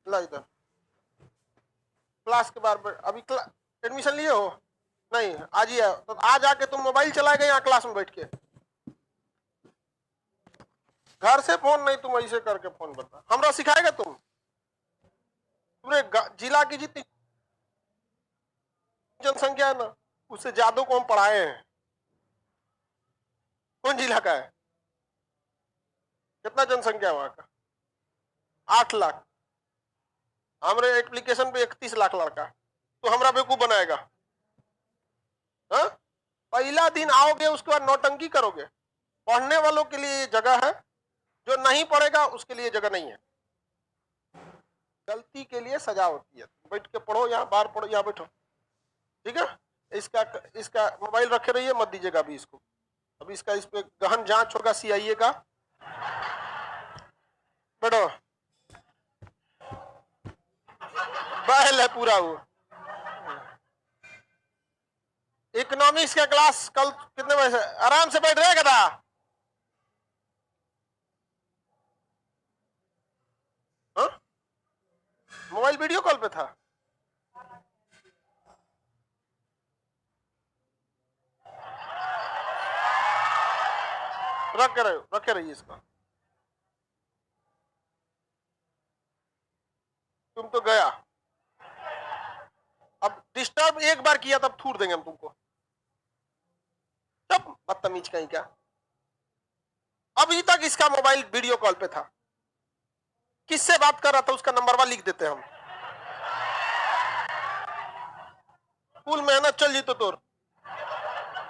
ला इधर क्लास के बार अभी एडमिशन लिए हो? नहीं, आज ही तो आज आके तुम मोबाइल चलाएगा यहाँ क्लास में बैठ के? घर से फोन नहीं, तुम ऐसे करके फोन बता हमरा सिखाएगा? पूरे जिला की जितनी जनसंख्या है ना, उससे ज्यादा को हम पढ़ाए हैं। कौन जिला का है? कितना जनसंख्या है वहां का? 8 लाख। हमारे एप्लीकेशन पे 31 लाख लड़का, तो हमरा बेवकूफ बनाएगा? हाँ? पहला दिन आओगे, उसके बाद नौटंकी करोगे। पढ़ने वालों के लिए ये जगह है, जो नहीं पढ़ेगा उसके लिए जगह नहीं है। गलती के लिए सजा होती है। बैठ के पढ़ो, यहाँ बाहर पढ़ो, यहाँ बैठो, ठीक है? इसका मोबाइल रखे रहिए, मत दीजिएगा अभी इसको। अभी इसका इस पे गहन जांच होगा सीआईए का। बैठो, बहल है पूरा वो। इकोनॉमिक्स का क्लास कल कितने बजे से? आराम से बैठ रहेगा था। मोबाइल वीडियो कॉल पे था। रखे रहिए इसका। तुम तो गया। अब डिस्टर्ब एक बार किया तब थूर देंगे हम तुमको। तब बदतमीज कहीं का। अभी तक इसका मोबाइल वीडियो कॉल पे था। किससे बात कर रहा था उसका नंबरवा लिख देते हम। फुल मेहनत चल जी तो तोर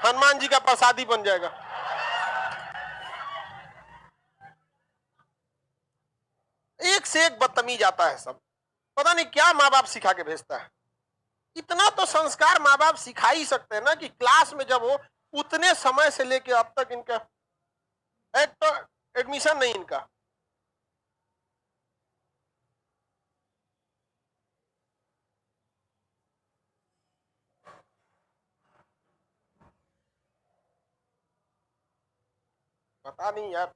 हनुमान जी का प्रसादी बन जाएगा। एक से एक बदतमीज आता है सब। पता नहीं क्या माँ बाप सिखा के भेजता है। इतना तो संस्कार माँ बाप सिखा ही सकते हैं ना, कि क्लास में जब वो उतने समय से लेके अब तक इनका एक तो एडमिशन नहीं इनका। पता नहीं यार,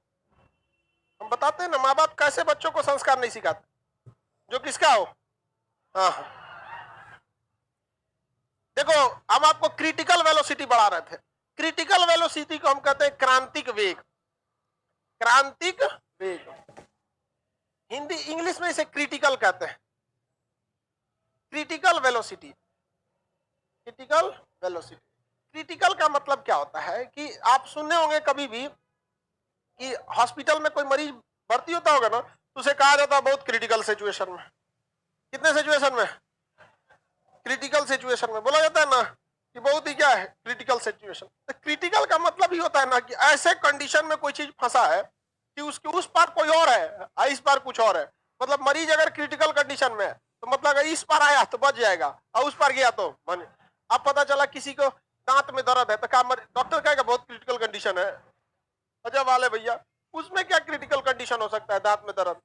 हम बताते हैं ना माँ बाप कैसे बच्चों को संस्कार नहीं सिखाते, जो किसका हो। हाँ, देखो हम आपको क्रिटिकल वेलोसिटी बढ़ा रहे थे। क्रिटिकल वेलोसिटी को हम कहते हैं क्रांतिक वेग। क्रांतिक वेग हिंदी इंग्लिश में इसे क्रिटिकल कहते हैं। Critical velocity, critical velocity. Critical का मतलब क्या होता है कि आप सुनने होंगे कभी भी कि हॉस्पिटल में कोई मरीज भर्ती होता होगा ना, तो उसे कहा जाता है बहुत क्रिटिकल सिचुएशन में। कितने सिचुएशन में? क्रिटिकल सिचुएशन में बोला जाता है ना कि बहुत ही क्या है क्रिटिकल सिचुएशन। तो क्रिटिकल का मतलब ही होता है ना कि ऐसे कंडीशन में कोई चीज फंसा है कि उसके उस पार कोई और है, इस पार कुछ और है। मतलब मरीज अगर क्रिटिकल कंडीशन में है तो मतलब अगर इस पार आया तो बच जाएगा, और उस पार गया तो मन। अब पता चला किसी को दांत में दर्द है तो क्या डॉक्टर कहेगा बहुत क्रिटिकल कंडीशन है? अजब वाले भैया, उसमें क्या क्रिटिकल कंडीशन हो सकता है दांत में दर्द?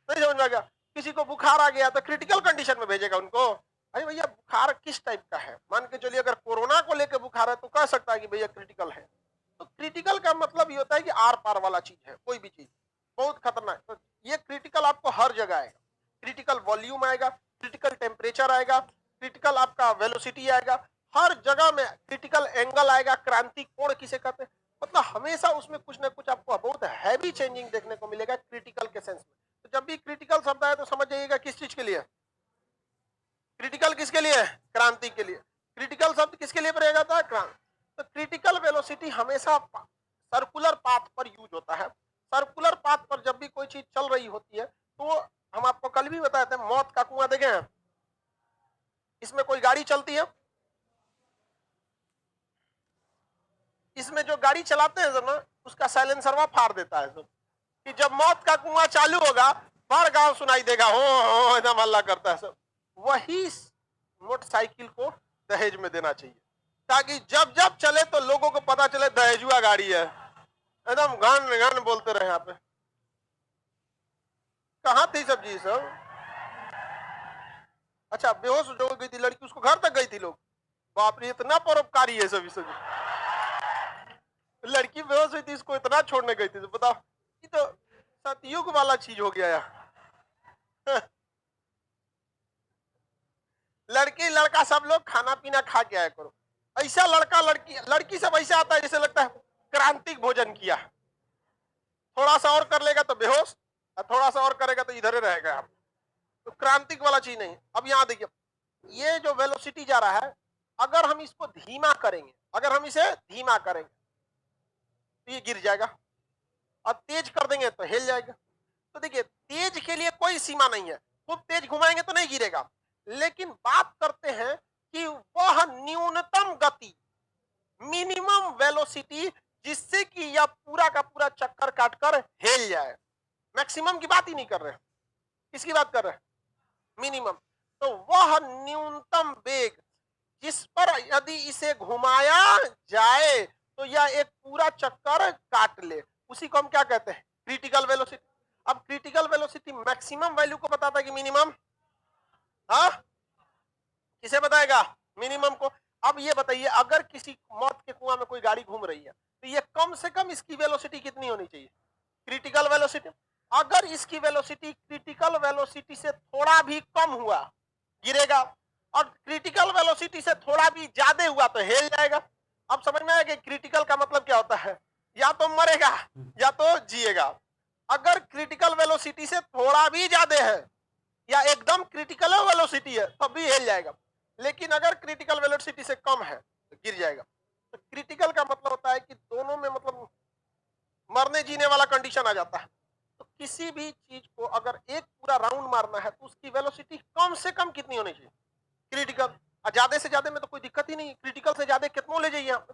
नहीं समझ में आ गया। किसी को बुखार आ गया तो क्रिटिकल कंडीशन में भेजेगा उनको? अरे भैया बुखार किस टाइप का है, मान के चलिए अगर कोरोना को लेकर बुखार है तो कह सकता है कि भैया क्रिटिकल है। तो क्रिटिकल का मतलब ये होता है कि आर पार वाला चीज है, कोई भी चीज बहुत खतरनाक। तो ये क्रिटिकल आपको हर जगह आएगा। क्रिटिकल वॉल्यूम आएगा, क्रिटिकल टेम्परेचर आएगा, क्रिटिकल आपका वेलोसिटी आएगा, हर जगह में क्रिटिकल एंगल आएगा। क्रांति कोण किसे कहते हैं? मतलब हमेशा उसमें कुछ ना कुछ आपको बहुत हैवी चेंजिंग देखने को मिलेगा क्रिटिकल के सेंस में। तो जब भी क्रिटिकल शब्द आए तो समझ जाइएगा किस चीज के लिए। क्रिटिकल किसके लिए है? क्रांति के लिए। क्रिटिकल शब्द किसके लिए प्रयोग होता है? क्रांति। तो क्रिटिकल वेलोसिटी हमेशा सर्कुलर पाथ पर यूज होता है। सर्कुलर पाथ पर जब भी कोई चीज चल रही होती है तो हम आपको कल भी बताए थे, मौत का कुआं देखे हैं? इसमें कोई गाड़ी चलती है, इसमें जो गाड़ी चलाते हैं ना उसका साइलेंसरवा फाड़ देता है सब, कि जब मौत का कुआं चालू होगा हर गांव सुनाई देगा हो एकदम हल्ला करता है सब। वही मोटरसाइकिल को दहेज में देना चाहिए, ताकि जब जब चले तो लोगों को पता चले दहेजुआ गाड़ी है, एकदम घन घन बोलते रहे। यहाँ पे कहाँ थी सब जी सब? अच्छा, बेहोश जो गई थी लड़की, उसको घर तक गई थी लोग। बाप रे, इतना परोपकारी है सभी सभी। लड़की बेहोश हुई थी, इसको इतना छोड़ने गई थी, तो बताओ, ये तो सतयुग वाला चीज हो गया यार। लड़का सब लोग खाना पीना खा के आया करो। ऐसा लड़का लड़की लड़की सब ऐसा आता है जैसे लगता है क्रांतिक भोजन किया, थोड़ा सा और कर लेगा तो बेहोश, और थोड़ा सा और करेगा तो इधर ही रहेगा। आप तो क्रांतिक वाला चीज नहीं। अब यहाँ देखिए, ये जो वेलोसिटी जा रहा है, अगर हम इसको धीमा करेंगे, अगर हम इसे धीमा करेंगे तो ये गिर जाएगा, और तेज कर देंगे तो हिल जाएगा। तो देखिए, तेज के लिए कोई सीमा नहीं है, खूब तेज घुमाएंगे तो नहीं गिरेगा। लेकिन बात करते हैं कि वह न्यूनतम गति, मिनिमम वेलोसिटी, जिससे कि यह पूरा का पूरा चक्कर काटकर हिल जाए। मैक्सिमम की बात ही नहीं कर रहे, किसकी बात कर रहे हैं? मिनिमम। तो वह न्यूनतम वेग जिस पर यदि इसे घुमाया जाए तो यह एक पूरा चक्कर काट ले, उसी को हम क्या कहते हैं? Critical velocity. अब क्रिटिकल वेलोसिटी मैक्सिमम वैल्यू को बताता है कि मिनिमम? हाँ, किसे बताएगा? मिनिमम को। अब ये बताइए, अगर किसी मौत के कुआं में कोई गाड़ी घूम रही है तो ये कम से कम इसकी वेलोसिटी कितनी होनी चाहिए? Critical velocity. अगर इसकी वेलोसिटी क्रिटिकल वेलोसिटी से थोड़ा भी कम हुआ गिरेगा, और क्रिटिकल वेलोसिटी से थोड़ा भी ज्यादा हुआ तो हिल जाएगा। अब समझ में आया कि क्रिटिकल का मतलब क्या होता है? या तो मरेगा या तो जिएगा। अगर क्रिटिकल वेलोसिटी से थोड़ा भी ज्यादा है या एकदम क्रिटिकल वेलोसिटी है तब भी हिल जाएगा, लेकिन अगर क्रिटिकल वेलोसिटी से कम है तो गिर जाएगा। तो क्रिटिकल का मतलब होता है कि दोनों में मतलब मरने जीने वाला कंडीशन आ जाता है। तो किसी भी चीज को अगर एक पूरा राउंड मारना है तो उसकी वेलोसिटी कम से कम कितनी होनी चाहिए? क्रिटिकल। और ज्यादा से ज्यादा में तो कोई दिक्कत ही नहीं, क्रिटिकल से ज्यादा कितना ले जाइए आप।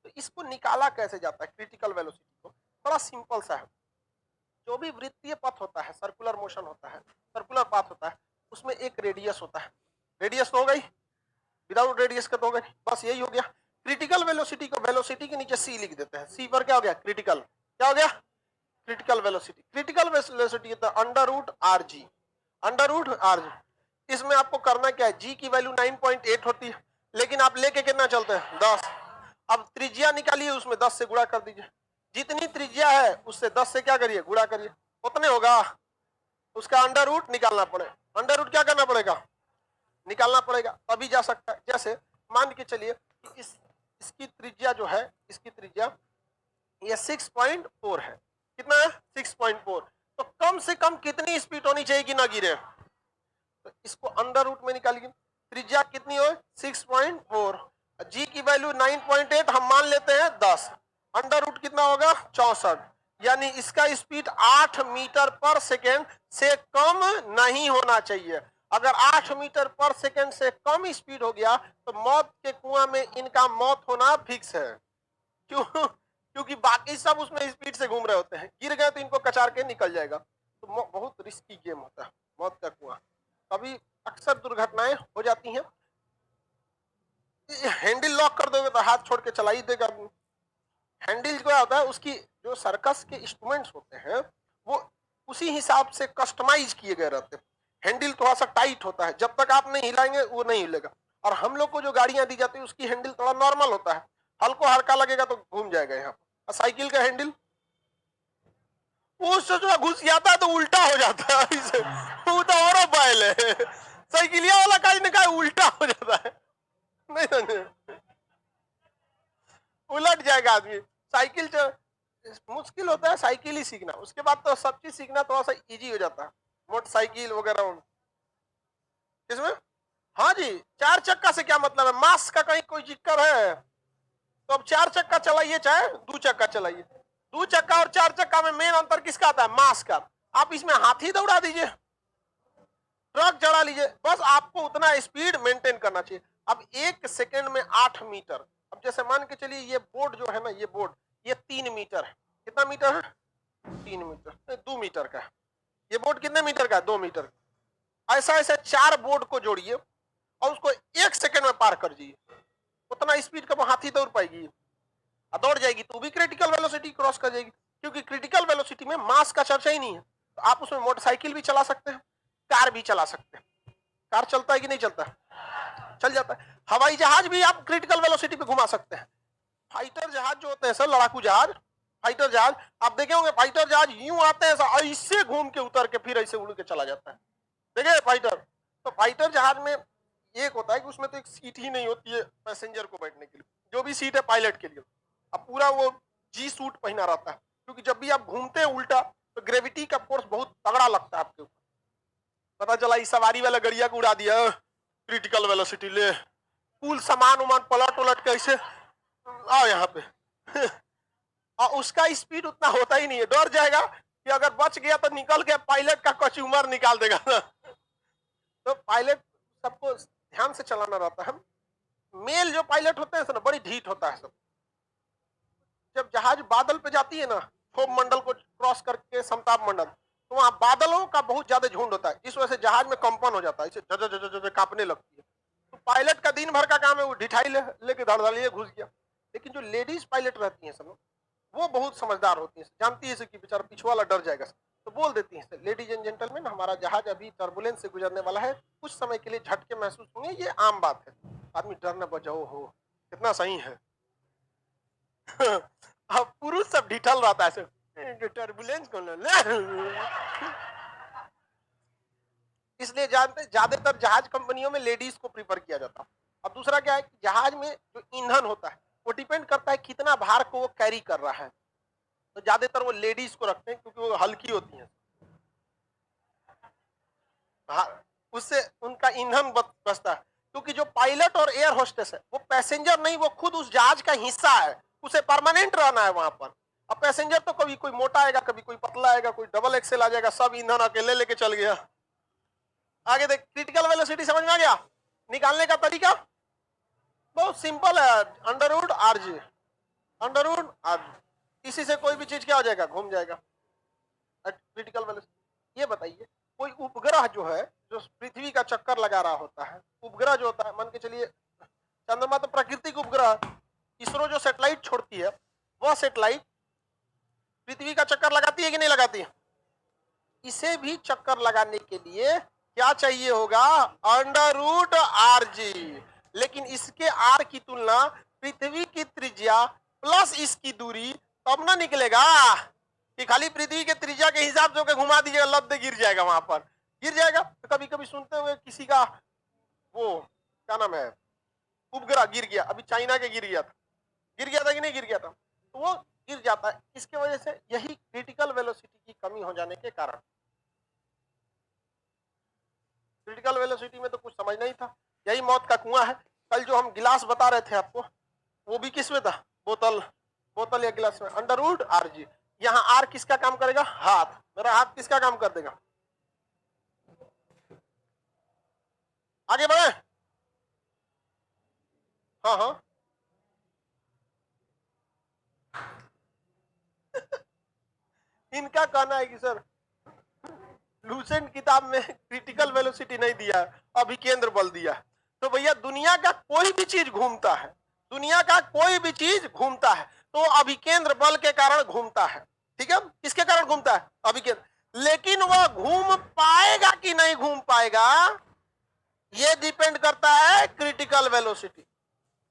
तो इसको निकाला कैसे जाता है क्रिटिकल वेलोसिटी को? बड़ा सिंपल सा है। जो भी वृत्तीय पथ होता है, सर्कुलर मोशन होता है, सर्कुलर पाथ होता है, उसमें एक रेडियस होता है। रेडियस तो हो गई, विदाउट रेडियस का तो होगा नहीं, बस यही हो गया। क्रिटिकल वेलोसिटी को वेलोसिटी के नीचे सी लिख देते हैं। सी पर क्या हो गया? क्रिटिकल। क्या हो गया? Critical velocity. Critical velocity under root R G, under root R G. इसमें आपको करना क्या है? जी की वैल्यू 9.8 होती है, लेकिन आप लेके कितना चलते हैं? 10। अब त्रिज्या निकालिए, उसमें 10 से गुणा कर दीजिए। जितनी त्रिज्या है उससे 10 से क्या करिए? गुणा करिए, उतने होगा। उसका अंडर रूट निकालना पड़ेगा। अंडर रूट क्या करना पड़ेगा? निकालना पड़ेगा, तभी जा सकता है। जैसे मान के चलिए कि इसकी त्रिज्या जो है, इसकी त्रिज्या ये 6.4 है। कितना है? 6.4। तो कम से कम कितनी स्पीड होनी चाहिए कि ना गिरे? तो इसको अंडर रूट में निकालिए। त्रिज्या कितनी हो? 6.4। जी की वैल्यू 9.8 हम मान लेते हैं 10। अंडर रूट कितना होगा? 64। यानी इसका स्पीड 8 मीटर पर सेकेंड से कम नहीं होना चाहिए। अगर 8 मीटर पर सेकेंड से कम स्पीड हो गया तो मौत के कुआं में इनका मौत होना फिक्स है। क्यों? क्योंकि बाकी सब उसमें स्पीड से घूम रहे होते हैं, गिर गए तो इनको कचार के निकल जाएगा। तो बहुत रिस्की गेम होता है मौत का कुआं। कभी अक्सर दुर्घटनाएं हो जाती हैं। हैंडल लॉक कर दोगे तो हाथ छोड़ के चला ही देगा आदमी। हैंडल क्या होता है? उसकी जो सर्कस के इंस्ट्रूमेंट्स होते हैं वो उसी हिसाब से कस्टमाइज किए गए रहते हैं। हैंडल थोड़ा सा टाइट होता है, जब तक आप नहीं हिलाएंगे वो नहीं हिलेगा। और हम लोग को जो गाड़ियां दी जाती है उसकी हैंडल थोड़ा नॉर्मल होता है, हल्को हल्का लगेगा तो घूम जाएगा यहाँ पर। साइकिल का हैंडल वो जो घुस जाता है तो उल्टा हो जाता है ऐसे, वो तो और बैल है। साइकिलिया वाला काज ने कहा उल्टा हो जाता है, नहीं समझे? उलट जाएगा आदमी। साइकिल मुश्किल होता है साइकिल ही सीखना, उसके बाद तो सब चीज सीखना थोड़ा सा इजी हो जाता है। मोटरसाइकिल वगैरह इसमें। हाँ जी, चार चक्का से क्या मतलब है? मास का कहीं कोई जिक्र है? तो अब चार चक्का चलाइए चाहे दो चक्का चलाइए, दो चक्का और चार चक्का में मेन अंतर किसका आता है? मास का। आप इसमें हाथी दौड़ा दीजिए, ट्रक चढ़ा लीजिए, बस आपको उतना स्पीड मेंटेन करना चाहिए। अब 1 सेकेंड में 8 मीटर। अब जैसे मान के चलिए ये बोर्ड जो है ना, ये बोर्ड ये 3 मीटर है। कितना मीटर है? 3 मीटर, 2 मीटर का है। ये बोर्ड कितने मीटर का है? 2 मीटर। ऐसा ऐसा 4 बोर्ड को जोड़िए और उसको 1 सेकेंड में पार कर जाइए। उतना स्पीड का वो हाथी दौड़ पाएगी? दौड़ जाएगी तो भी क्रिटिकल वेलोसिटी क्रॉस कर जाएगी, क्योंकि क्रिटिकल वेलोसिटी में मास का चर्चा ही नहीं है। तो आप उसमें मोटरसाइकिल भी चला सकते हैं, कार भी चला सकते हैं। कार चलता है कि नहीं चलता? चल जाता है। हवाई जहाज भी आप क्रिटिकल वेलोसिटी पे घुमा सकते हैं। फाइटर जहाज जो होते हैं सर, लड़ाकू जहाज, फाइटर जहाज, आप देखे होंगे फाइटर जहाज यूं आते हैं ऐसे घूम के उतर के फिर ऐसे उड़ के चला जाता है। देखे फाइटर? तो फाइटर जहाज में एक होता है कि उसमें तो एक सीट ही नहीं होती है पैसेंजर को बैठने के लिए, जो भी सीट है पायलट के लिए, अब पूरा वो जी सूट पहना रहता है, क्योंकि जब भी आप घूमते हैं उल्टा तो ग्रेविटी का फोर्स बहुत तगड़ा लगता है आपके ऊपर। पता चला इस सवारी वाला गड़िया को उड़ा दिया, क्रिटिकल वेलोसिटी ले, कुल सामान उमान पलट उलट कैसे आओ यहाँ पे और उसका स्पीड उतना होता ही नहीं है, डर जाएगा कि अगर बच गया तो निकल के पायलट का कचूमर निकाल देगा तो पायलट सबको ध्यान से चलाना रहता है। मेल जो पायलट होते हैं ना बड़ी ढीठ होता है सब। जब जहाज बादल पे जाती है ना, क्षोभ मंडल को क्रॉस करके समताप मंडल, तो वहां बादलों का बहुत ज्यादा झुंड होता है, जिस वजह से जहाज में कंपन हो जाता है, इसे जज कांपने लगती है। तो पायलट का दिन भर का काम है वो ढिठाई लेके धड़धड़िए घुस गया। लेकिन जो लेडीज पायलट रहती हैं सब, वो बहुत समझदार होती है, जानती है कि बेचारा पिछू वाला डर जाएगा, तो बोल देती है लेडीज एंड जेंटलमैन हमारा जहाज अभी टर्बुलेंस से गुजरने वाला है, कुछ समय के लिए झटके महसूस होंगे, ये आम बात है। आदमी डर न बचाओ हो, कितना सही है अब पुरुष सब ढिठल रहता है टर्बुलेंस को इसलिए जानते ज्यादातर जहाज कंपनियों में लेडीज को प्रीफर किया जाता है। अब दूसरा क्या है कि जहाज में जो ईंधन होता है वो डिपेंड करता है कितना भार को वो कैरी कर रहा है, तो ज्यादातर वो लेडीज को रखते हैं क्योंकि वो हल्की होती हैं, उससे उनका ईंधन बचता है। क्योंकि जो पायलट और एयर होस्टेस है वो पैसेंजर नहीं, वो खुद उस जहाज का हिस्सा है, उसे परमानेंट रहना है वहां पर। अब पैसेंजर तो कभी कोई मोटा आएगा, कभी कोई पतला आएगा, कोई डबल एक्सेल आ जाएगा, सब ईंधन अकेले लेके चल गया। आगे देख, क्रिटिकल वेलोसिटी समझ में आ गया? निकालने का तरीका बहुत सिंपल है, under root R G, under root R G, इसी से कोई भी चीज क्या हो जाएगा, घूम जाएगा क्रिटिकल वेलोसिटी। ये बताइए कोई उपग्रह जो है जो पृथ्वी का चक्कर लगा रहा होता है, उपग्रह जो होता है, मान के चलिए चंद्रमा तो प्राकृतिक उपग्रह, इसरो जो सैटेलाइट छोड़ती है वह सैटेलाइट पृथ्वी का चक्कर लगाती है कि नहीं लगाती है? इसे भी चक्कर लगाने के लिए क्या चाहिए होगा, अंडर रूट आर जी। लेकिन इसके आर की तुलना पृथ्वी की त्रिज्या प्लस इसकी दूरी, तब ना निकलेगा कि खाली पृथ्वी के त्रिज्या के हिसाब से घुमा दीजिएगा, लब्ध गिर जाएगा, वहां पर गिर जाएगा। तो कभी कभी सुनते हुए किसी का वो क्या नाम है उपग्रह गिर गया, अभी चाइना के गिर गया था, गिर गया था कि नहीं गिर गया था, तो वो गिर जाता है। इसके वजह से यही क्रिटिकल वेलोसिटी की कमी हो जाने के कारण। क्रिटिकल वेलोसिटी में तो कुछ समझ नहीं था, यही मौत का कुआं है। कल जो हम गिलास बता रहे थे आपको, वो भी किस में था, बोतल, बोतल या गिलास में, अंडर रूट आर जी। यहाँ आर किसका काम करेगा, हाथ, मेरा हाथ किसका काम कर देगा? आगे बढ़े, हाँ हाँ इनका कहना है कि सर लूसेंट किताब में क्रिटिकल वेलोसिटी नहीं दिया है, अभिकेंद्र बल दिया है। तो भैया दुनिया का कोई भी चीज घूमता है, दुनिया का कोई भी चीज घूमता है तो अभिकेंद्र बल के कारण घूमता है, ठीक है? किसके कारण घूमता है, अभिकेंद्र। लेकिन वह घूम पाएगा कि नहीं घूम पाएगा, यह डिपेंड करता है क्रिटिकल वेलोसिटी।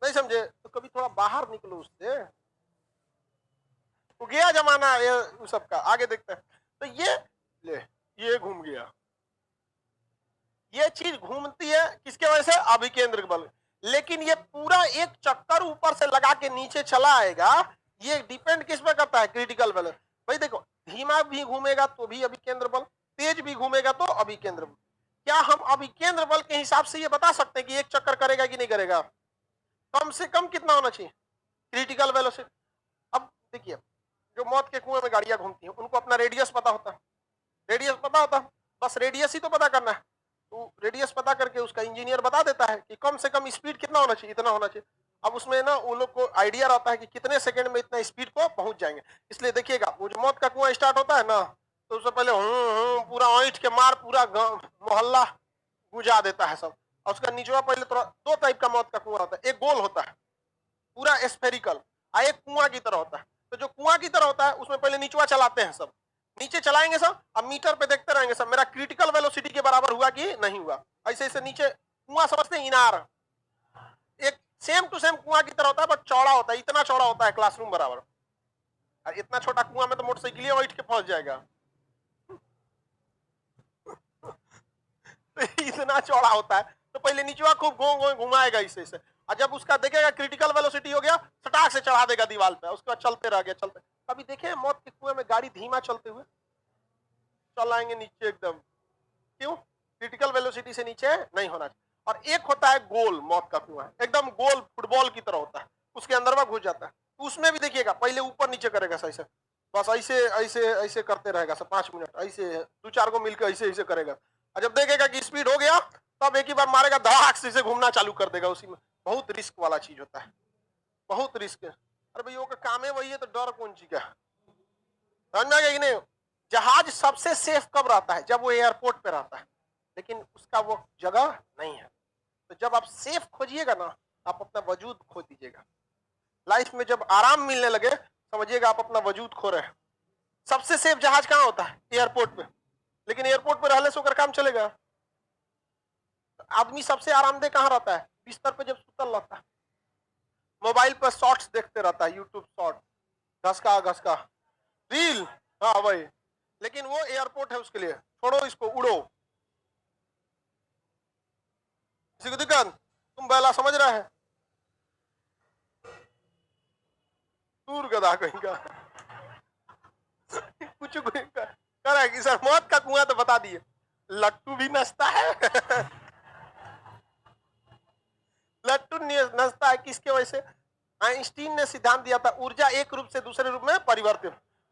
नहीं समझे? तो कभी थोड़ा बाहर निकलो उससे, तो गया जमाना ये सबका। आगे देखते हैं, तो ये घूम गया, ये चीज घूमती है किसके वजह से, अभिकेंद्र बल। लेकिन ये पूरा एक चक्कर ऊपर से लगा के नीचे चला आएगा, ये डिपेंड किस पे करता है, क्रिटिकल बल। भाई देखो, धीमा भी घूमेगा तो भी अभिकेंद्र बल, तेज भी घूमेगा तो अभिकेंद्र बल। क्या हम अभिकेंद्र बल के हिसाब से ये बता सकते हैं कि एक चक्कर करेगा कि नहीं करेगा? कम से कम कितना होना चाहिए, क्रिटिकल वेलोसिटी। अब देखिए, जो मौत के कुएं में गाड़ियां घूमती हैं उनको अपना रेडियस पता होता है, रेडियस पता होता है, बस रेडियस ही तो पता करना है। तो रेडियस पता करके उसका इंजीनियर बता देता है कि कम से कम स्पीड कितना होना चाहिए, इतना होना चाहिए। अब उसमें ना वो लोग को आइडिया रहता है कि कितने सेकंड में इतना स्पीड को पहुंच जाएंगे। इसलिए देखिएगा वो जो मौत का कुआं स्टार्ट होता है ना, तो उससे पहले पूरा ईंट के मार पूरा मोहल्ला गुजा देता है सब। और उसका नीचवा पहले थोड़ा, दो टाइप का मौत का कुआं होता है, एक गोल होता है पूरा स्फेरिकल, और एक कुआं की तरह होता है। तो जो कुआं की तरह होता है उसमें पहले नीचवा चलाते हैं सब, नीचे चलाएंगे सब, अब मीटर पे देखते रहेंगे सब मेरा क्रिटिकल वेलोसिटी के बराबर हुआ कि नहीं हुआ। ऐसे ऐसे नीचे कुआं समझते हैं, इनार, एक सेम टू सेम कुआं की तरह होता है, बट चौड़ा होता है, इतना चौड़ा होता है क्लासरूम बराबर। और इतना छोटा कुआं में तो मोटरसाइकिल बैठ के फंस जाएगा तो इतना चौड़ा होता है। तो तो पहले नीचवा खूब घुमाएगा इसे इसे, और जब उसका देखेगा क्रिटिकल वेलोसिटी हो गया, सटाक से चढ़ा देगा दीवार पे, उसके बाद चलते रह गया चलते। कभी देखे मौत के कुएं में गाड़ी धीमा चलते हुए? चलाएंगे नीचे एकदम, क्यों? क्रिटिकल वेलोसिटी से नीचे नहीं होना चाहिए। और एक होता है गोल मौत का कुआं, एकदम गोल फुटबॉल की तरह होता है, उसके अंदर में घुस जाता है। उसमें भी देखिएगा पहले ऊपर नीचे करेगा सही से, बस ऐसे ऐसे ऐसे करते रहेगा सब 5 मिनट, ऐसे 2-4 को मिलकर ऐसे ऐसे करेगा, और जब देखेगा कि स्पीड हो गया तब एक ही बार मारेगा, धड़ाक से घूमना चालू कर देगा उसी में। बहुत रिस्क वाला चीज होता है, बहुत रिस्क है। अरे भैया का काम है वही है, तो डर कौन चीज का? समझ में आ गया कि नहीं? जहाज सबसे सेफ कब रहता है? जब वो एयरपोर्ट पे रहता है, लेकिन उसका वो जगह नहीं है। तो जब आप सेफ खोजिएगा ना, आप अपना वजूद खो दीजिएगा। लाइफ में जब आराम मिलने लगे, समझिएगा आप अपना वजूद खो रहे हैं। सबसे सेफ जहाज कहाँ होता है? एयरपोर्ट पे। लेकिन एयरपोर्ट पे रहने से होकर काम चलेगा? आदमी सबसे आरामदेह कहाँ रहता है? बिस्तर पे जब सुतल रहता है, मोबाइल पर शॉर्ट्स देखते रहता है, यूट्यूब शॉर्ट, घसका घसका रील, हाँ वही। लेकिन वो एयरपोर्ट है उसके लिए, छोड़ो इसको, उड़ो। किसी को दिक्कत? तुम बैला समझ रहे हैं? दूर गधा कहीं का कुछ कर रहा है कि सर मौत का कुआं तो बता दिए, लट्टू भी नचता है लट्टू नचता है किसके वजह से? आइंस्टीन ने सिद्धांत दिया था, ऊर्जा एक रूप से दूसरे रूप में परिवर्तित।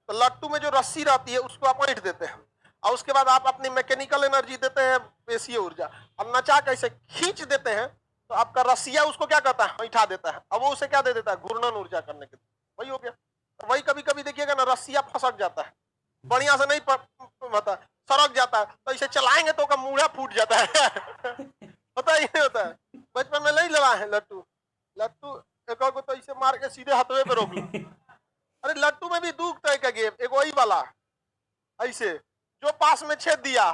तो लट्टू में जो रस्सी रहती है उसको आप ऐंठ देते हैं, और उसके बाद आप अपनी मैकेनिकल एनर्जी देते हैं, पेशीय ऊर्जा, और नचा कैसे खींच देते हैं, तो आपका रस्सिया उसको क्या करता है? ऐंठा देता है, अब वो उसे क्या दे देता है? घूर्णन ऊर्जा करने के लिए। वही हो गया। वही कभी कभी देखिएगा ना, रस्सिया फंसक जाता है, बढ़िया से नहीं होता, सड़क जाता है, तो इसे चलाएंगे तो उसका मूढ़ा फूट जाता है होता ही नहीं होता है। बचपन में नहीं लड़ा है लट्टू, लट्टू एक को तो इसे मार के सीधे हथवे पे रोक लो अरे लट्टू में भी दो तरह का गेम, एक वही वाला ऐसे जो पास में छेद दिया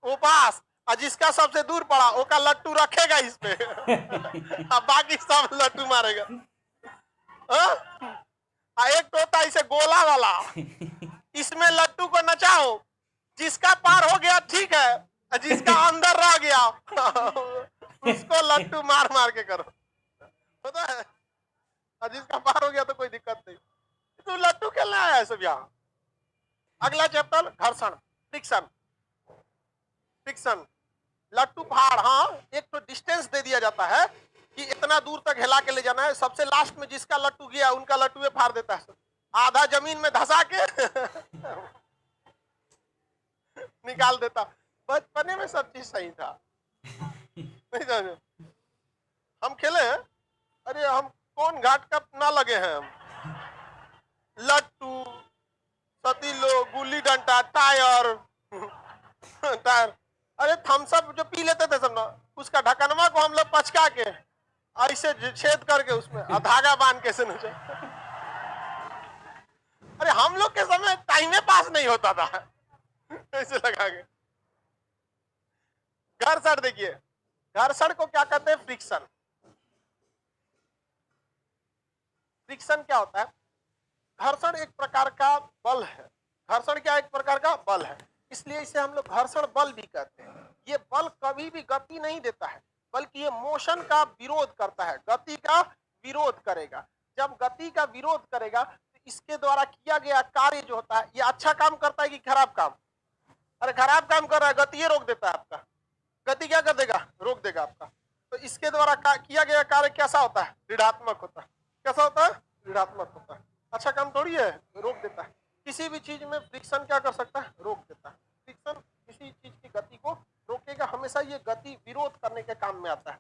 वो पास, और जिसका सबसे दूर पड़ा वो का लट्टू रखेगा इस पे अब बाकी सब लट्टू मारेगा। एक तो होता इसे गोला वाला, इसमें लट्टू को नचाओ, जिसका पार हो गया ठीक है, जिसका अंदर रह गया उसको लट्टू मार मार के करो, होता है। और जिसका पार हो गया तो कोई दिक्कत नहीं। तो लट्टू खेलना है सब यहाँ। अगला चैप्टर घर्षण, फ्रिक्शन। फ्रिक्शन, लट्टू फाड़, हाँ एक तो डिस्टेंस दे दिया जाता है कि इतना दूर तक हिला के ले जाना है, सबसे लास्ट में जिसका लट्टू गया उनका लट्टू फाड़ देता है, आधा जमीन में धसा के निकाल देता। बचपने में सब चीज सही था नहीं समझे? हम खेले हैं, अरे हम कौन घाट का ना लगे हैं हम, लट्टू, सतीलो, गुल्ली डंडा, टायर टायर, अरे थम्स अप जो पी लेते थे सब ना, उसका ढकनवा को हम लोग पचका के ऐसे छेद करके उसमें धागा बांध के से नचे। अरे हम लोग के समय टाइम पास नहीं होता था ऐसे लगा के। घर्षण देखिए, घर्षण को क्या कहते हैं? फ्रिक्शन। फ्रिक्शन क्या होता है? घर्षण एक प्रकार का बल है। घर्षण क्या एक प्रकार का बल है, इसलिए इसे हम लोग घर्षण बल भी कहते हैं। ये बल कभी भी गति नहीं देता है, बल्कि ये मोशन का विरोध करता है, गति का विरोध करेगा। जब गति का विरोध करेगा तो इसके द्वारा किया गया कार्य जो होता है, ये अच्छा काम करता है कि खराब काम? अरे खराब काम कर रहा है, गति ये रोक देता है आपका। गति क्या कर देगा? रोक देगा आपका। तो इसके द्वारा किया गया कार्य कैसा होता है? ऋणात्मक होता है। कैसा होता है? ऋणात्मक होता है। अच्छा काम थोड़ी है, रोक देता है। किसी भी चीज में फ्रिक्शन क्या कर सकता है? रोक देता है। फ्रिक्शन किसी चीज की गति को रोकेगा, हमेशा ये गति विरोध करने के काम में आता है।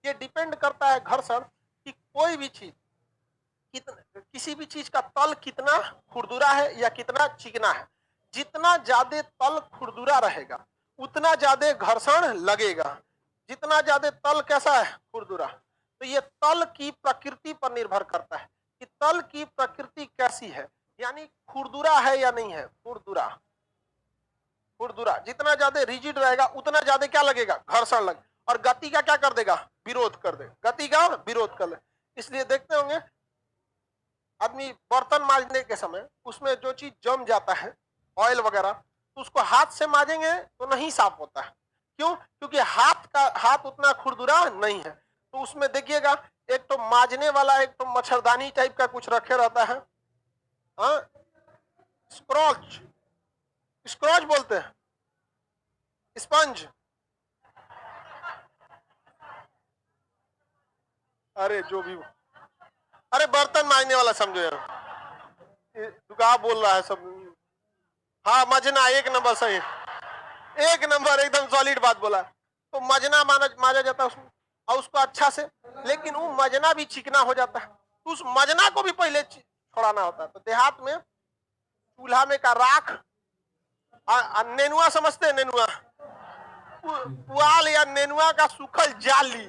ये डिपेंड करता है घर्षण कि कोई भी चीज किसी भी चीज का तल कितना खुरदुरा है या कितना चिकना है। जितना ज्यादा तल खुरदुरा रहेगा उतना ज्यादा घर्षण लगेगा, जितना ज्यादा तल कैसा है? खुरदुरा। तो ये तल की प्रकृति पर निर्भर करता है कि तल की प्रकृति कैसी है, यानी खुरदुरा है या नहीं है। खुरदुरा, खुरदुरा जितना ज्यादा रिजिड रहेगा उतना ज्यादा क्या लगेगा? घर्षण लगे, और गति का क्या कर देगा? विरोध कर देगा, गति का विरोध कर ले। इसलिए देखते होंगे आदमी बर्तन मांजने के समय उसमें जो चीज जम जाता है, ऑयल वगैरह, तो उसको हाथ से मांजेंगे तो नहीं साफ होता है। क्यों? क्योंकि हाथ उतना खुरदुरा नहीं है। तो उसमें देखिएगा एक तो माजने वाला, एक तो मच्छरदानी टाइप का कुछ रखे रहता है, हाँ, स्क्रॉच, स्क्रॉच बोलते हैं, स्पंज, अरे जो भी, अरे बर्तन मांजने वाला समझो यार, दुका बोल रहा है सब। हाँ मजना, एक नंबर सही, एक नंबर, एकदम सॉलिड बात बोला। तो मजना माजा जाता है उसमें, और उसको अच्छा से, लेकिन वो मजना भी चिकना हो जाता है, तो उस मजना को भी पहले छोड़ाना होता है। तो देहात में चूल्हा में का राख, नेनुआ समझते हैं, नेनुआ, पुआल या नेनुआ का सूखल जाली,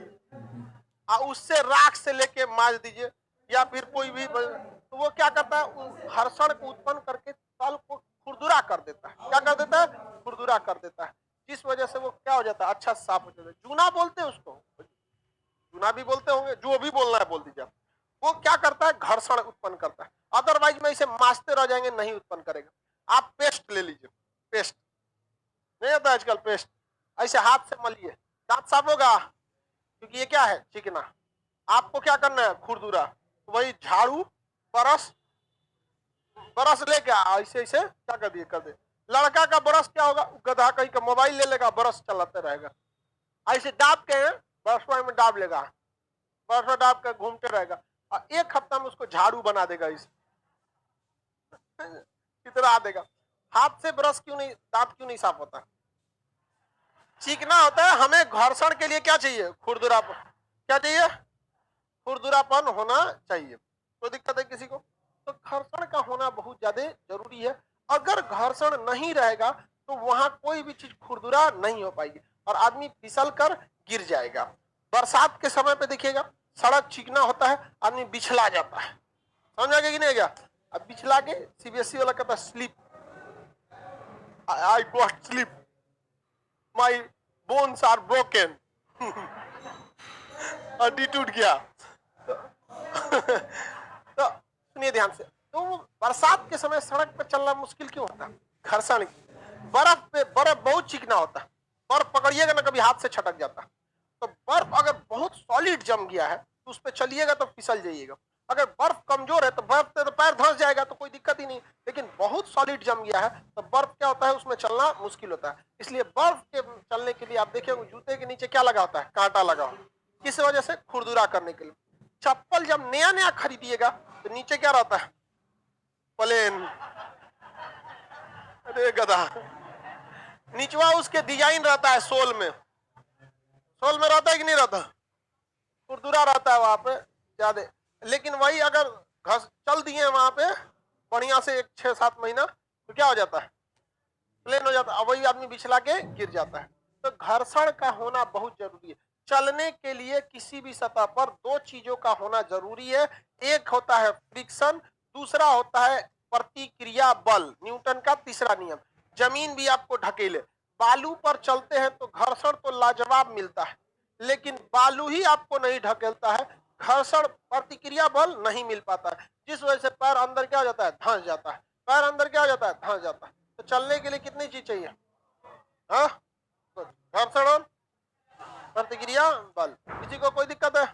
उससे राख से लेके माज दीजिए, या फिर कोई भी, तो वो क्या करता है, घर्षण को उत्पन्न करके तल को खुरदुरा कर देता है। क्या कर देता है? खुरदुरा कर देता है, जिस वजह से वो क्या हो जाता है, अच्छा साफ हो जाता है। जूना बोलते हैं उसको, जूना भी बोलते होंगे, जो भी बोलना है बोल दीजिए। वो क्या करता है, घर्षण उत्पन्न करता है। अदरवाइज में इसे माजते रह जाएंगे, नहीं उत्पन्न करेगा। आप पेस्ट ले लीजिए, पेस्ट नहीं आता आजकल, पेस्ट ऐसे हाथ से मलिए, दांत साफ होगा, क्योंकि ये क्या है, चिकना। आपको क्या करना है, खुरदुरा, तो वही झाड़ू, ब्रश, ब्रश लेके ऐसे ऐसे क्या कर दिए, कर दे। लड़का का ब्रश क्या होगा, गधा कहीं का मोबाइल ले लेगा, ब्रश चलाते रहेगा, ऐसे दाब के ब्रश में दाब लेगा, ब्रश में दाब के घूमते रहेगा, और एक हफ्ता में उसको झाड़ू बना देगा, इस कितना देगा। हाथ से ब्रश क्यों नहीं, दांत क्यों नहीं साफ होता, चिकना होता है। हमें घर्षण के लिए क्या चाहिए, खुरदुरापन, क्या चाहिए, खुरदुरापन होना चाहिए। कोई दिक्कत है किसी को? तो घर्षण का होना बहुत ज्यादा जरूरी है। अगर घर्षण नहीं रहेगा तो वहां कोई भी चीज खुरदुरा नहीं हो पाएगी, और आदमी फिसल कर गिर जाएगा। बरसात के समय पे देखिएगा, सड़क चिकना होता है, आदमी बिछला जाता है, समझ आ गया कि नहीं गया? अब बिछला के सीबीएसई वाला कहता है slip, I got slip, my bones are broken, हड्डी टूट गया। तो सुनिए ध्यान से, तो बरसात के समय सड़क पर चलना मुश्किल क्यों होता है, घर्षण। बर्फ पे, बर्फ बहुत चिकना होता है, बर्फ पकड़िएगा ना कभी हाथ से छटक जाता है। तो बर्फ अगर बहुत सॉलिड जम गया है तो उस पर चलिएगा तो फिसल जाइएगा। अगर बर्फ कमजोर है तो बर्फ पे तो पैर धंस जाएगा, तो कोई दिक्कत ही नहीं। लेकिन बहुत सॉलिड जम गया है तो बर्फ क्या होता है, उसमें चलना मुश्किल होता है। इसलिए बर्फ के चलने के लिए आप देखिए जूते के नीचे क्या लगा होता है, कांटा लगा हो, किस वजह से, खुरदुरा करने के लिए। चप्पल जब नया नया खरीदिएगा तो नीचे क्या रहता है, प्लेन, अरे गधा, निचवा उसके डिजाइन रहता है, सोल में, सोल में रहता है कि नहीं रहता, खुरदुरा रहता है वहां पे ज्यादा। लेकिन वही अगर घस चल दिए वहां पे बढ़िया से 6-7 महीना, तो क्या हो जाता है, प्लेन हो जाता है, वही आदमी बिछला के गिर जाता है। तो घर्षण का होना बहुत जरूरी है। चलने के लिए किसी भी सतह पर दो चीजों का होना जरूरी है, एक होता है फ्रिक्शन, दूसरा होता है प्रतिक्रिया बल, न्यूटन का तीसरा नियम। जमीन भी आपको ढकेले, बालू पर चलते हैं तो घर्षण तो लाजवाब मिलता है, लेकिन बालू ही आपको नहीं ढकेलता है, घर्षण प्रतिक्रिया बल नहीं मिल पाता है, जिस वजह से पैर अंदर क्या हो जाता है, धंस जाता है। पैर अंदर क्या हो जाता है, धंस जाता है। तो चलने के लिए कितनी चीज चाहिए, हाँ, घर्षण और प्रतिक्रिया बल। किसी को कोई दिक्कत है?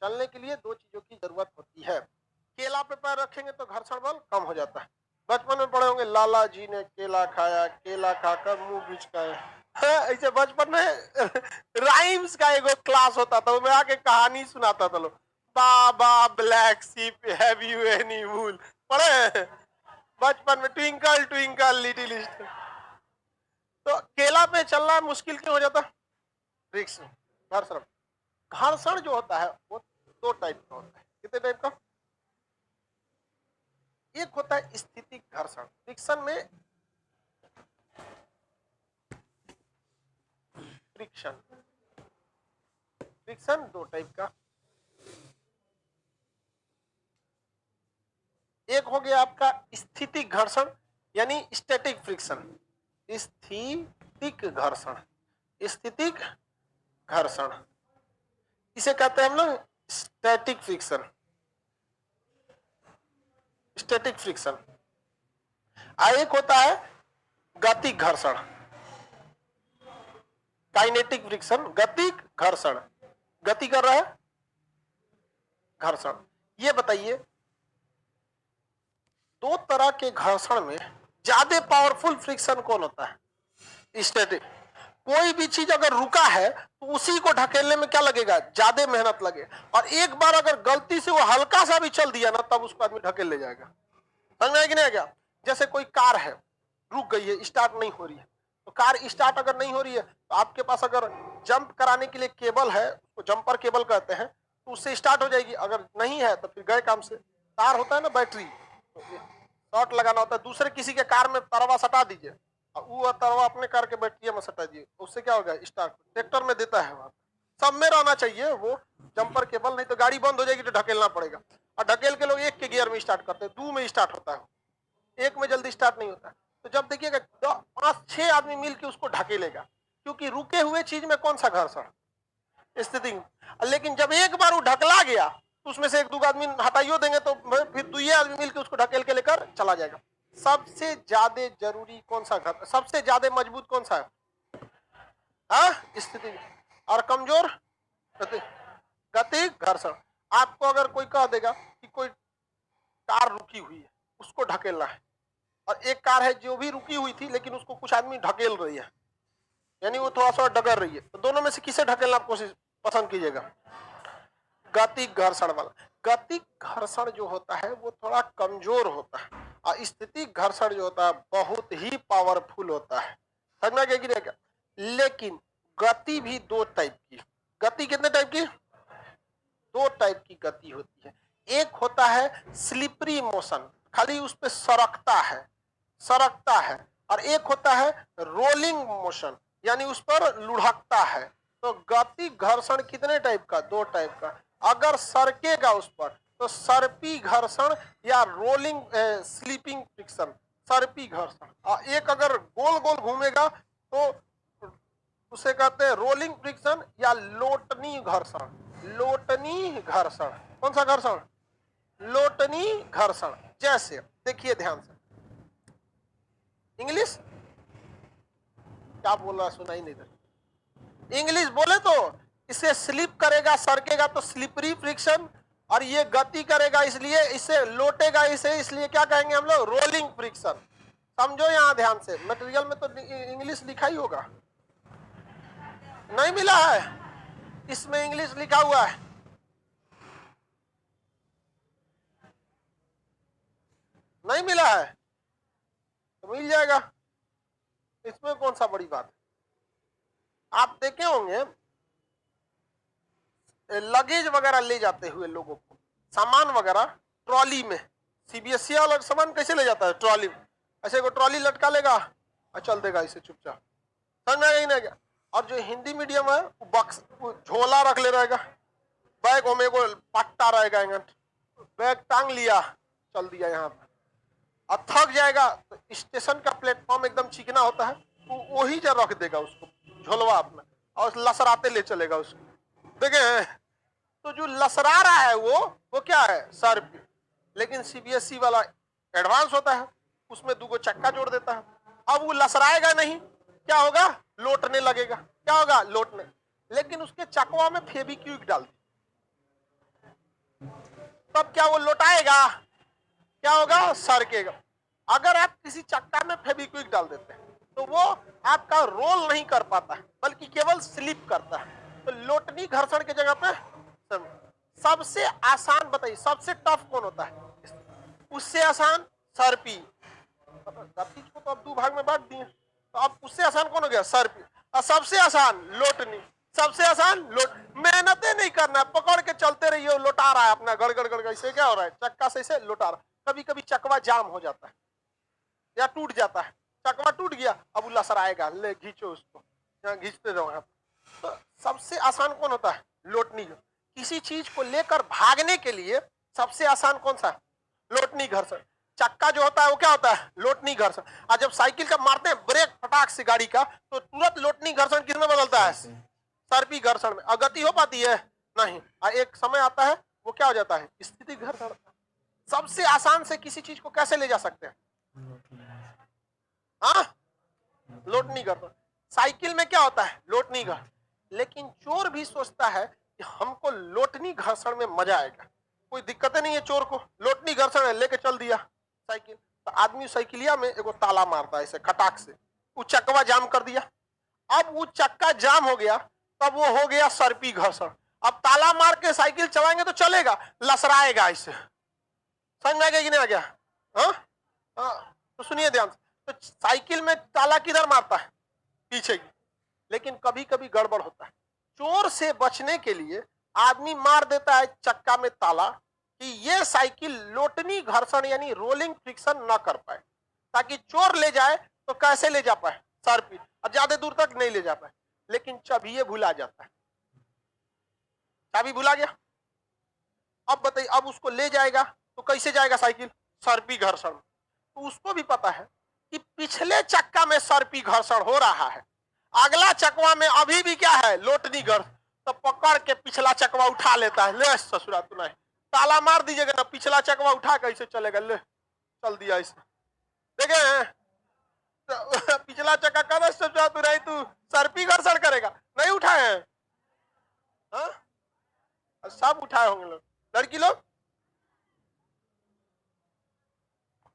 चलने के लिए दो चीजों की जरूरत होती है। केला पे पैर रखेंगे तो घर्षण बल कम हो जाता है। बचपन में पढ़े होंगे, लाला जी ने केला खाया, केला खाकर मुंह बिचकाया। ऐसे बचपन में राइम्स का एक क्लास होता था, मैं आके कहानी सुनाता था। लोग, baa black sheep have you any wool, पढ़े बचपन में, ट्विंकल ट्विंकल लिटिल स्टार। तो केला पे चलना मुश्किल क्यों हो जाता, रिक्स, घर्षण। घर्षण जो होता है वो दो टाइप का होता है। कितने टाइप का? एक होता है स्थितिक घर्षण, फ्रिक्शन में, फ्रिक्शन, फ्रिक्शन दो टाइप का। एक हो गया आपका स्थितिक घर्षण, यानी स्टैटिक फ्रिक्शन, स्थितिक घर्षण, स्थितिक घर्षण, इसे कहते हैं हम लोग स्टैटिक फ्रिक्शन, स्टैटिक फ्रिक्शन। एक होता है गतिक घर्षण, काइनेटिक फ्रिक्शन, गतिक घर्षण, गति कर रहा है, घर्षण। ये बताइए दो तरह के घर्षण में ज्यादा पावरफुल फ्रिक्शन कौन होता है? स्टैटिक। कोई भी चीज अगर रुका है तो उसी को ढकेलने में क्या लगेगा? ज्यादा मेहनत लगे। और एक बार अगर गलती से वो हल्का सा भी चल दिया ना, तब उसको आदमी ढकेल ले जाएगा। समझ में आया कि नहीं? क्या जैसे कोई कार है, रुक गई है, स्टार्ट नहीं हो रही है, तो कार स्टार्ट अगर नहीं हो रही है तो आपके पास अगर जंप कराने के लिए केबल है, उसको जंपर केबल कहते हैं, तो उससे स्टार्ट हो जाएगी। अगर नहीं है तो फिर गए काम से। कार होता है ना बैटरी, तो शॉर्ट लगाना होता है, दूसरे किसी के कार में तरवा सटा दीजिए, वो तरवा अपने कार के बैटरी में सटा दीजिए, उससे क्या होगा? स्टार्ट। ट्रैक्टर में देता है वहां, सब में रहना चाहिए वो जंपर केबल, नहीं तो गाड़ी बंद हो जाएगी तो ढकेलना पड़ेगा। और ढकेल के लोग एक के गियर में स्टार्ट करते हैं, दो में स्टार्ट होता है, एक में जल्दी स्टार्ट नहीं होता। तो जब देखिएगा 5-6 आदमी मिलकर उसको ढकेलेगा, क्योंकि रुके हुए चीज में कौन सा घर्षण? स्थिति। लेकिन जब एक बार वो ढकला गया तो उसमें से एक दो आदमी हटाइयो देंगे तो फिर दुइये आदमी मिलकर उसको ढकेल के लेकर चला जाएगा। सबसे ज्यादा जरूरी कौन सा घर्षण, सबसे ज्यादा मजबूत कौन सा है? स्थिति। और कमजोर गति घर्षण। आपको अगर कोई कह देगा कि कोई कार रुकी हुई है, उसको ढकेलना है, और एक कार है जो भी रुकी हुई थी लेकिन उसको कुछ आदमी ढकेल रही है, यानी वो थोड़ा सा डगर रही है, तो दोनों में से किसे ढकेलना आप कोशिश पसंद कीजिएगा? गति घर्षण वाला। गति घर्षण जो होता है वो थोड़ा कमजोर होता है, और स्थिति घर्षण जो होता है बहुत ही पावरफुल होता है। समझ में आ गया? लेकिन गति भी दो टाइप की। गति कितने टाइप की? दो टाइप की गति होती है। एक होता है स्लिपरी मोशन, खाली उस पर सरकता है, और एक होता है रोलिंग मोशन, यानी उस पर लुढ़कता है। तो गति घर्षण कितने टाइप का? दो टाइप का। अगर सरकेगा उस पर तो सर्पी घर्षण या रोलिंग स्लीपिंग फ्रिक्शन, सर्पी घर्षण। और एक अगर गोल गोल घूमेगा तो उसे कहते हैं रोलिंग फ्रिक्शन या लोटनी घर्षण। लोटनी घर्षण। कौन सा घर्षण? लोटनी घर्षण। जैसे देखिए ध्यान से, इंग्लिश क्या बोल रहा, सुनाई नहीं दे। इंग्लिश बोले तो इसे स्लिप करेगा, सरकेगा तो स्लिपरी फ्रिक्शन, और ये गति करेगा इसलिए, इसे लोटेगा इसे, इसलिए क्या कहेंगे हम लोग? Rolling friction. समझो यहां ध्यान से, मटेरियल में तो इंग्लिश लिखा ही होगा, नहीं मिला है? इसमें इंग्लिश लिखा हुआ है, नहीं मिला है तो मिल जाएगा, इसमें कौन सा बड़ी बात है। आप देखे होंगे लगेज वगैरह ले जाते हुए लोगों को, सामान वगैरह ट्रॉली में, सीबीएसई वाला सामान कैसे ले जाता है? ट्रॉली में, ऐसे को ट्रॉली लटका लेगा और चल देगा इसे चुपचाप। समझ में आ गया? और जो हिंदी मीडियम है वो बक्स, वो झोला रख ले रहेगा, बैग में को पट्टा रहेगा, बैग टांग लिया, चल दिया यहाँ पर। और थक जाएगा तो स्टेशन का प्लेटफॉर्म एकदम चिकना होता है, वो वही जा रख देगा उसको झोलवा अपना, और लसराते ले चलेगा उसको। देखे? तो जो लसरा रहा है वो क्या है? सर्प। लेकिन सीबीएसई वाला एडवांस होता है, उसमें 2 चक्का जोड़ देता है। अब वो लसराएगा नहीं, क्या होगा? लोटने लगेगा। क्या होगा? लोटने। लेकिन उसके चकवा में फेविक्विक डाल दी, तब क्या वो लोटाएगा? क्या होगा? सरकेगा। अगर आप किसी चक्का में फेविक्विक डाल देते हैं तो वो आपका रोल नहीं कर पाता है, बल्कि केवल स्लिप करता है। तो लोटनी घर्षण की जगह पे सबसे आसान बताइए, सबसे टफ कौन होता है? उससे आसान सर्पी। गति को तो अब 2 भाग में बांट दिए, तो अब उससे आसान कौन हो गया? सर्पी। और सबसे आसान लोटनी। सबसे आसान लोट, मेहनतें नहीं करना, पकड़ के चलते रहिए, लोटा रहा है अपना गड़गड़ गड़गड़। इसे क्या हो रहा है? चक्का से इसे लोटा रहा। कभी कभी चकवा जाम हो जाता है या टूट जाता है, चकवा टूट गया, अब लसराएगा, ले घींचो उसको, यहाँ घींचते रहो आप। तो सबसे आसान कौन होता है? लोटनी। किसी चीज को लेकर भागने के लिए सबसे आसान कौन सा? लोटनी घर्षण। चक्का जो होता है वो क्या होता है? लोटनी घर्षण। और जब साइकिल का मारते हैं ब्रेक फटाक से गाड़ी का, तो तुरंत लोटनी घर्षण किसमें बदलता है? सर्पी घर्षण में। अगति हो पाती है नहीं, और एक समय आता है वो क्या हो जाता है? स्थिति घर्षण। सबसे आसान से किसी चीज को कैसे ले जा सकते हैं? हाँ, लोटनी घर्षण। साइकिल में क्या होता है, लोटनी घर्षण। लेकिन चोर भी सोचता है कि हमको लोटनी घर्षण में मजा आएगा, कोई दिक्कत नहीं है चोर को, लोटनी घर्षण है, लेके चल दिया साइकिल। तो आदमी साइकिलिया में एगो ताला मारता है ऐसे खटाक से, वो चकवा जाम कर दिया। अब वो चक्का जाम हो गया, तब वो हो गया सर्पी घर्षण। अब ताला मार के साइकिल चलाएंगे तो चलेगा, लसराएगा ऐसे। समझ में आ गया कि नहीं आ गया? हाँ हाँ, तो सुनिए ध्यान से। तो साइकिल में ताला किधर मारता है, पीछे की। लेकिन कभी कभी गड़बड़ होता है, चोर से बचने के लिए आदमी मार देता है चक्का में ताला कि ये साइकिल लोटनी घर्षण यानी रोलिंग फ्रिक्शन ना कर पाए, ताकि चोर ले जाए तो कैसे ले जा पाए, सर्पी, और ज्यादा दूर तक नहीं ले जा पाए। लेकिन चाबी भुला जाता है, चाबी भुला गया। अब बताइए, अब उसको ले जाएगा तो कैसे जाएगा साइकिल, सर्पी घर्षण। तो उसको भी पता है कि पिछले चक्का में सर्पी घर्षण हो रहा है, अगला चकवा में अभी भी क्या है, लोटनी घर्षण। तो पकड़ के पिछला चकवा उठा लेता है, ले ससुरा तू नहीं, ताला मार दीजिएगा ना, पिछला चकवा उठा कैसे चलेगा, ले चल दिया इसे। देखे तो पिछला चक्का कदर ससुरा तू नहीं, तू सर्पी घर्षण करेगा, नहीं उठाए हैं? हाँ? सब उठाए होंगे लोग, लड़की लोग।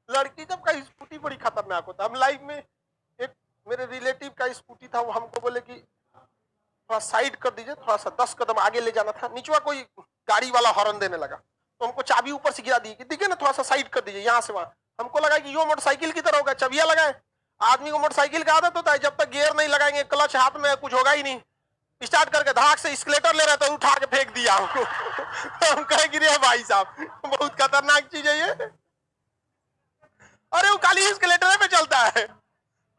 लड़की जब का स्कूटी बड़ी खतरनाक होता है। हम लाइफ में एक मेरे रिलेटिव का स्कूटी था, वो हमको बोले कि थोड़ा साइड कर दीजिए, थोड़ा सा 10 कदम आगे ले जाना था, नीचवा कोई गाड़ी वाला हॉर्न देने लगा, तो हमको चाबी ऊपर से गिरा दी कि देखिए ना थोड़ा सा साइड कर दीजिए यहाँ से वहां। हमको लगा कि यो मोटरसाइकिल की तरह होगा, चाबियां लगाए। आदमी को मोटरसाइकिल का आदत होता है, जब तक गियर नहीं लगाएंगे, क्लच हाथ में कुछ होगा ही नहीं, स्टार्ट करके धाक से स्केलेटर ले रहा था, उठा के फेंक दिया हमको। हम कहे गिरे भाई साहब, बहुत खतरनाक चीज है ये। अरे वो खाली स्केलेटर पे चलता है।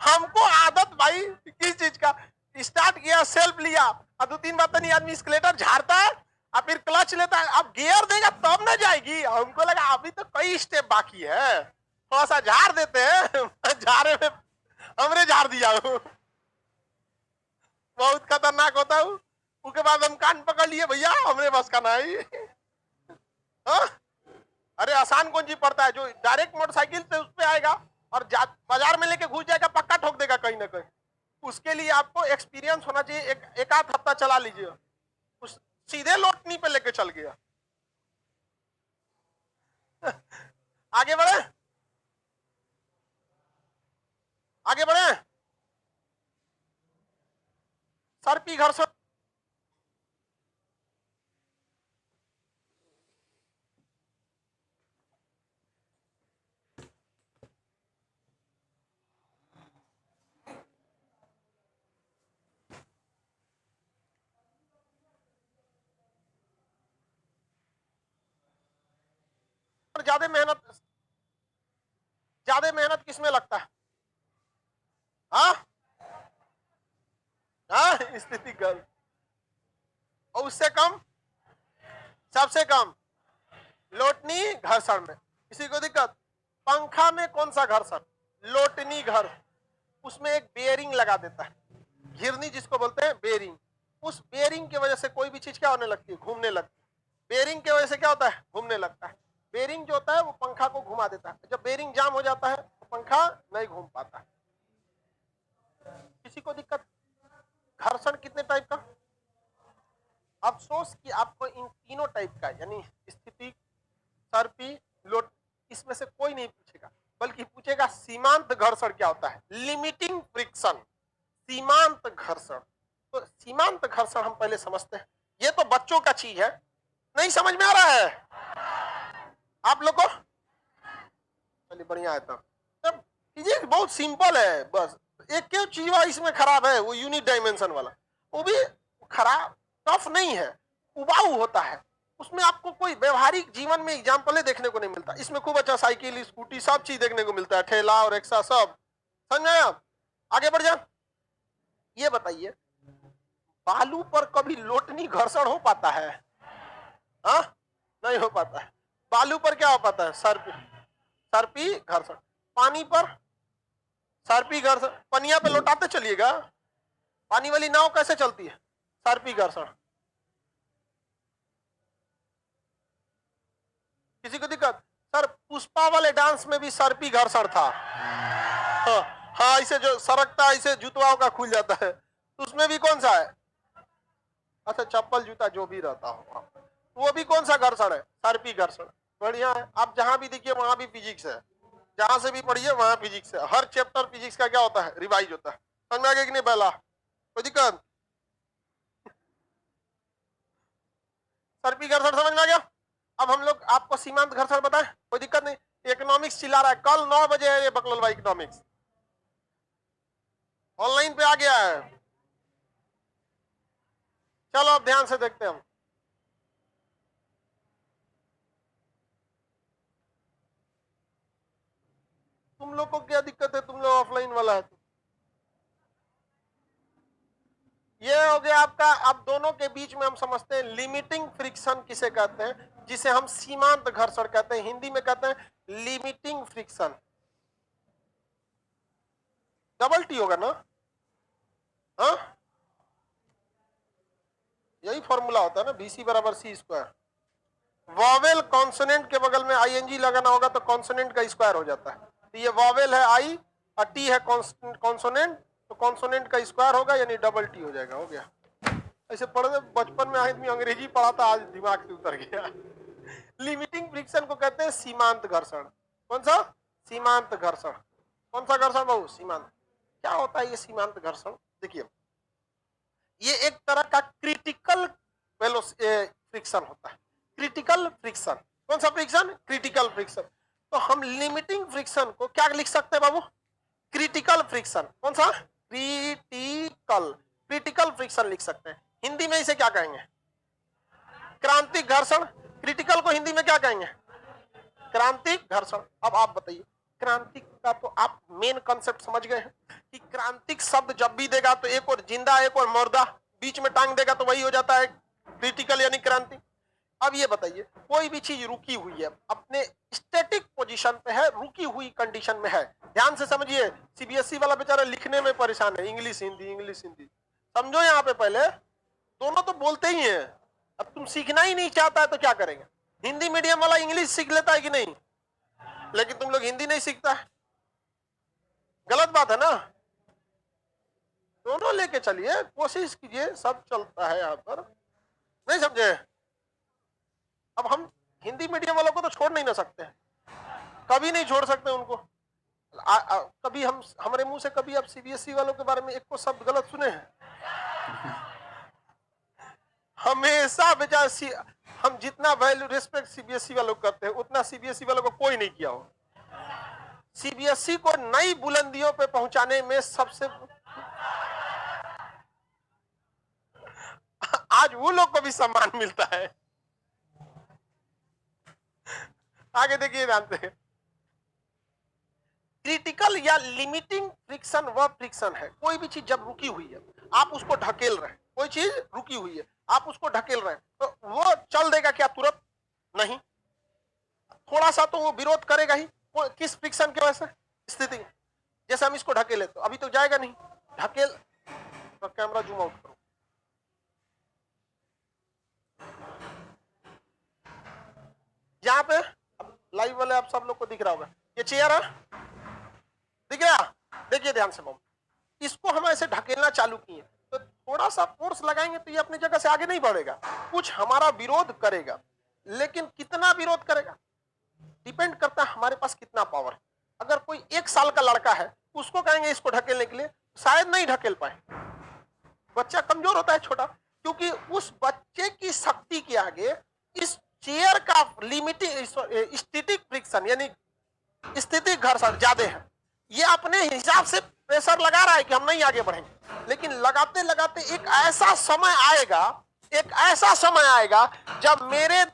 हमको आदत भाई किस चीज का, स्टार्ट किया, सेल्फ लिया, और 2-3 बार तो नहीं, आदमी स्केलेटर झाड़ता है और फिर क्लच लेता है, अब गियर देगा तब ना जाएगी। हमको लगा अभी तो कई स्टेप बाकी है, थोड़ा सा झाड़ देते हैं। झाड़े में हमने झाड़ दिया, बहुत खतरनाक होता है। उसके बाद हम कान पकड़ लिए, भैया हमने बस का नहीं। हाँ? अरे आसान कौन चीज पड़ता है, जो डायरेक्ट मोटरसाइकिल से उस पे आएगा और बाजार में लेके घुस जाएगा, पक्का ठोक देगा कहीं ना कहीं। उसके लिए आपको एक्सपीरियंस होना चाहिए, एक आध हफ्ता चला लीजिए, उस सीधे लोटनी पे लेके चल गया। आगे बढ़े, आगे बढ़े। सर्पी घर्षण, ज्यादा मेहनत किसमें लगता है? हाँ हाँ, स्थिति गर्म, और उससे कम, सबसे कम लोटनी घर्षण में। किसी को दिक्कत? पंखा में कौन सा घर्षण, लोटनी घर्षण। उसमें एक बेयरिंग लगा देता है, घिरनी जिसको बोलते हैं, बेयरिंग। उस बेयरिंग की वजह से कोई भी चीज क्या होने लगती है, घूमने लगती है। बेयरिंग की वजह से क्या होता है, घूमने लगता है। बेयरिंग जो होता है वो पंखा को घुमा देता है, जब बेयरिंग जाम हो जाता है तो पंखा नहीं घूम पाता है। किसी को दिक्कत? घर्षण कितने टाइप का? अफसोस कि आपको इन तीनों टाइप का, यानी स्थिति, सर्पी, लोट, इसमें से कोई नहीं पूछेगा, बल्कि पूछेगा सीमांत घर्षण क्या होता है, लिमिटिंग फ्रिक्शन, सीमांत घर्षण। तो सीमांत घर्षण हम पहले समझते हैं, ये तो बच्चों का चीज है, नहीं समझ में आ रहा है आप लोग को? चलिए बढ़िया है। तब फिजिक्स बहुत सिंपल है, बस एक क्यों चीज इसमें खराब है, वो यूनिट डायमेंशन वाला, वो भी खराब, टफ नहीं है, उबाऊ होता है। उसमें आपको कोई व्यवहारिक जीवन में एग्जाम्पल देखने को नहीं मिलता। इसमें खूब अच्छा साइकिल, स्कूटी, सब चीज देखने को मिलता है, ठेला और रिक्शा सब। समझ में आप? आगे बढ़ जा। ये बताइए, बालू पर कभी लोटनी घर्षण हो पाता है? हाँ, नहीं हो पाता है। बालू पर क्या हो पाता है, सर्पी, सर्पी घर्षण। पानी पर सर्पी घर्षण, पनिया पे लौटाते चलिएगा, पानी वाली नाव कैसे चलती है, सर्पी घर्षण। किसी को दिक्कत? सर पुष्पा वाले डांस में भी सर्पी घर्षण था। हाँ, हाँ, इसे जो सरकता है, इसे जूतवाओं का खुल जाता है, तो उसमें भी कौन सा है? अच्छा, चप्पल जूता जो भी रहता हो, वो भी कौन सा घर्षण है? सर्पी घर्षण। बढ़िया है। आप जहां भी देखिए वहां भी फिजिक्स है, जहां से भी पढ़िए वहां फिजिक्स है। हर चैप्टर फिजिक्स का क्या होता है? रिवाइज होता है। समझ में आ गया कि नहीं? पहला कोई दिक्कत? सर्पी घर्षण समझ में आ गया? अब हम लोग आपको सीमांत घर्षण बताएं, कोई दिक्कत नहीं। इकोनॉमिक्स चिल्ला रहा है, कल 9 बजे है ये बकलोल भाई इकोनॉमिक्स, ऑनलाइन पे आ गया है। चलो अब ध्यान से देखते हैं हम। तुम लोग को क्या दिक्कत है? तुम लोग ऑफलाइन वाला है। ये हो गया आपका। अब दोनों के बीच में हम समझते हैं लिमिटिंग फ्रिक्शन किसे कहते हैं, जिसे हम सीमांत घर्षण कहते हैं। हिंदी में कहते हैं लिमिटिंग फ्रिक्शन। डबल टी होगा ना? हाँ, यही फॉर्मूला होता है ना, बीसी बराबर सी स्क्वायर। वॉवेल कॉन्सोनेंट के बगल में आईएनजी लगाना होगा तो कॉन्सोनेंट का स्क्वायर हो जाता है। तो ये वॉवेल है आई और टी है कॉन्सोनेंट, तो कॉन्सोनेंट का स्क्वायर होगा यानी डबल टी हो जाएगा। हो गया। ऐसे पढ़ने बचपन में आदमी अंग्रेजी पढ़ा था, आज दिमाग से उतर गया। लिमिटिंग फ्रिक्शन को कहते हैं सीमांत घर्षण। कौन सा? सीमांत घर्षण। कौन सा घर्षण बाबू? सीमांत। क्या होता है ये सीमांत घर्षण? देखिए, ये एक तरह का क्रिटिकल फ्रिक्शन होता है। Critical friction. कौन सा फ्रिक्शन? Critical friction. तो हम लिमिटिंग फ्रिक्शन को क्या लिख सकते हैं बाबू? Critical friction. कौन सा? क्रिटिकल। क्रिटिकल फ्रिक्शन लिख सकते हैं। हिंदी में इसे क्या कहेंगे? क्रांतिक घर्षण। क्रिटिकल को हिंदी में क्या कहेंगे? क्रांतिक घर्षण। अब आप बताइए, क्रांतिक का तो आप मेन कंसेप्ट समझ गए हैं कि क्रांतिक शब्द जब भी देगा तो एक और जिंदा एक और मुर्दा बीच में टांग देगा तो वही हो जाता है क्रिटिकल यानी क्रांति। अब ये बताइए, कोई भी चीज रुकी हुई है, अपने स्टैटिक पोजीशन पे है, रुकी हुई कंडीशन में है। ध्यान से समझिए, सीबीएसई वाला बेचारा लिखने में परेशान है, इंग्लिश हिंदी इंग्लिश हिंदी। समझो यहाँ पे पहले, दोनों तो बोलते ही हैं। अब तुम सीखना ही नहीं चाहता है तो क्या करेंगे? हिंदी मीडियम वाला इंग्लिश सीख लेता है कि नहीं, लेकिन तुम लोग हिंदी नहीं सीखता है। गलत बात है ना? दोनों लेके चलिए, कोशिश कीजिए, सब चलता है यहाँ पर। नहीं समझे? अब हम हिंदी मीडियम वालों को तो छोड़ नहीं ना सकते, कभी नहीं छोड़ सकते उनको। कभी हम हमारे मुंह से कभी आप सीबीएसई वालों के बारे में एक को शब्द गलत सुने हैं? हमेशा बेचारा हम जितना वैल्यू रिस्पेक्ट सीबीएसई वालों को करते हैं उतना सीबीएसई वालों को कोई नहीं किया हो। सीबीएसई को नई बुलंदियों पे पहुंचाने में सबसे आज वो लोग को भी सम्मान मिलता है। आगे देखिए ध्यान से, क्रिटिकल या लिमिटिंग फ्रिक्शन वह फ्रिक्शन है, कोई भी चीज जब रुकी हुई है आप उसको ढकेल रहे हैं, कोई चीज रुकी हुई है आप उसको ढकेल रहे हैं, तो वो चल देगा क्या तुरंत? नहीं, थोड़ा सा तो वो विरोध करेगा ही। किस फ्रिक्शन की वजह से? स्थिति। जैसे हम इसको ढकेले तो अभी तो जाएगा नहीं, ढकेल तो कैमरा जूम आउट करो, यहाँ पे लाइव वाले आप सब लोग को दिख रहा होगा, ये चेयर है, दिख रहा? देखिए ध्यान से, इसको हम ऐसे ढकेलना चालू किए तो थोड़ा सा फोर्स लगाएंगे तो ये अपनी जगह से आगे नहीं बढ़ेगा, कुछ हमारा विरोध करेगा। लेकिन कितना विरोध करेगा डिपेंड करता है हमारे पास कितना पावर है। अगर कोई 1 साल का लड़का है उसको कहेंगे इसको ढकेलने के लिए, शायद नहीं ढकेल पाए। बच्चा कमजोर होता है, छोटा, क्योंकि उस बच्चे की शक्ति के आगे इस चेयर का लिमिटिंग स्टैटिक फ्रिक्शन यानी स्थिति घर्षण ज्यादा है। ये अपने हिसाब से प्रेशर लगा रहा है कि हम नहीं आगे बढ़ेंगे, लेकिन लगाते लगाते एक ऐसा समय आएगा, एक ऐसा समय आएगा जब मेरे